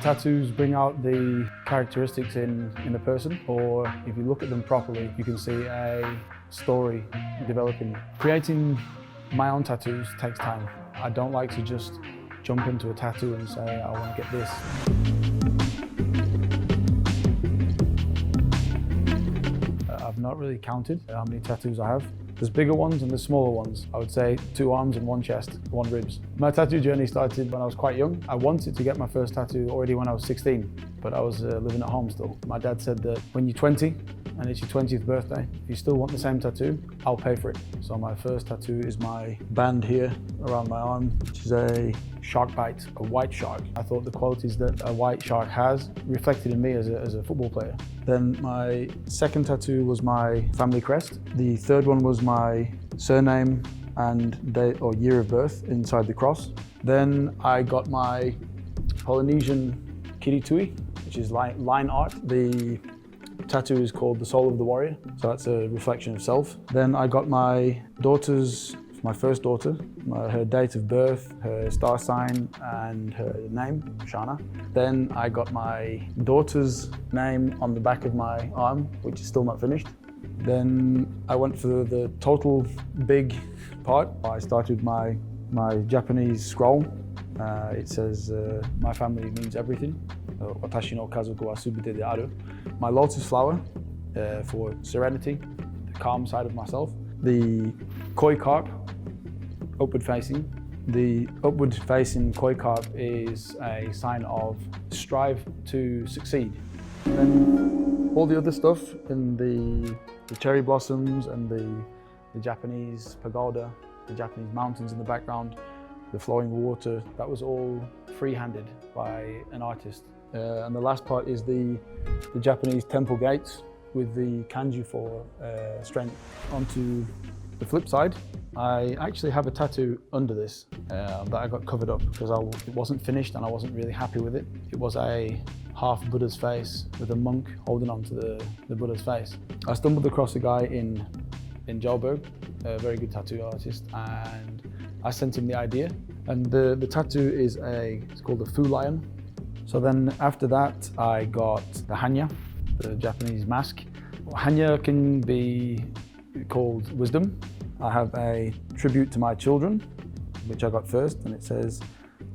Tattoos bring out the characteristics in a person, or if you look at them properly, you can see a story developing. Creating my own tattoos takes time. I don't like to just jump into a tattoo and say, I want to get this. I've not really counted how many tattoos I have. There's bigger ones and there's smaller ones. I would say 2 arms and 1 chest, 1 ribs. My tattoo journey started when I was quite young. I wanted to get my first tattoo already when I was 16, but I was living at home still. My dad said that when you're 20 and it's your 20th birthday, if you still want the same tattoo, I'll pay for it. So my first tattoo is my band here around my arm, which is a shark bite, a white shark. I thought the qualities that a white shark has reflected in me as a football player. Then my second tattoo was my family crest. The third one was my surname and date or year of birth inside the cross. Then I got my Polynesian kiritui, which is line art. The tattoo is called the Soul of the Warrior, so that's a reflection of self. Then I got my first daughter, her date of birth, her star sign and her name, Shana. Then I got my daughter's name on the back of my arm, which is still not finished. Then I went for the total big part. I started my Japanese scroll. It says, my family means everything. Watashi no kazoku wa subite de aru. My lotus flower for serenity, the calm side of myself. The koi carp, upward facing. The upward facing koi carp is a sign of strive to succeed. And then all the other stuff in the cherry blossoms and the Japanese pagoda, the Japanese mountains in the background, the flowing water, that was all free-handed by an artist. And the last part is the Japanese temple gates with the kanji for strength. Onto the flip side, I actually have a tattoo under this that I got covered up because it wasn't finished and I wasn't really happy with it. It was a half Buddha's face with a monk holding on to the Buddha's face. I stumbled across a guy in Joburg, a very good tattoo artist, and I sent him the idea. And the tattoo is it's called a Fu Lion. So then after that, I got the Hanya, the Japanese mask. Hanya can be called wisdom. I have a tribute to my children, which I got first, and it says,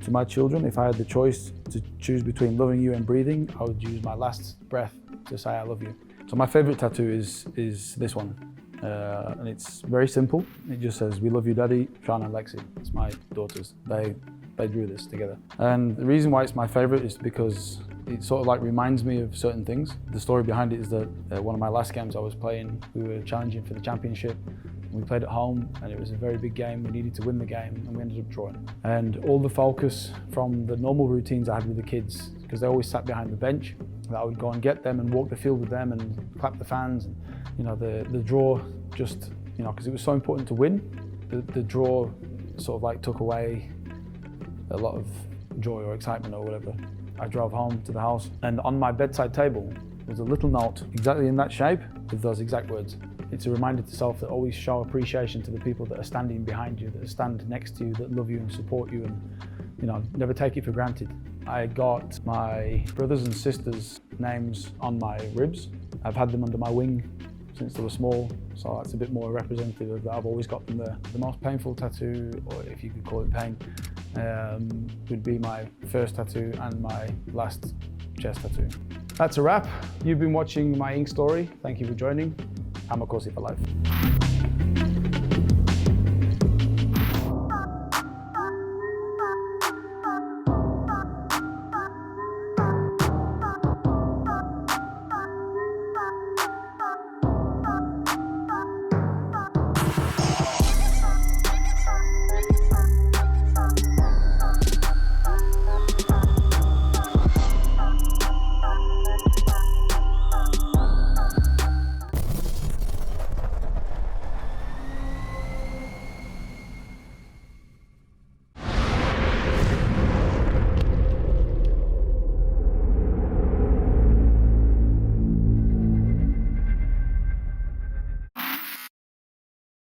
to my children, if I had the choice to choose between loving you and breathing, I would use my last breath to say I love you. So my favorite tattoo is this one. And it's very simple. It just says, we love you, Daddy, Shana and Lexi. It's my daughters. They drew this together. And the reason why it's my favorite is because it sort of like reminds me of certain things. The story behind it is that one of my last games I was playing, we were challenging for the championship. We played at home and it was a very big game. We needed to win the game and we ended up drawing. And all the focus from the normal routines I had with the kids, because they always sat behind the bench, that I would go and get them and walk the field with them and clap the fans. And, you know, the draw just, you know, because it was so important to win, the draw sort of like took away a lot of joy or excitement or whatever. I drove home to the house and on my bedside table was a little note exactly in that shape with those exact words. It's a reminder to self that always show appreciation to the people that are standing behind you, that stand next to you, that love you and support you, and, you know, never take it for granted. I got my brothers and sisters' names on my ribs. I've had them under my wing since they were small, so that's a bit more representative of that. I've always got them there. The most painful tattoo, or if you could call it pain, would be my first tattoo and my last chest tattoo. That's a wrap. You've been watching my ink story. Thank you for joining. I'm Makosi for life.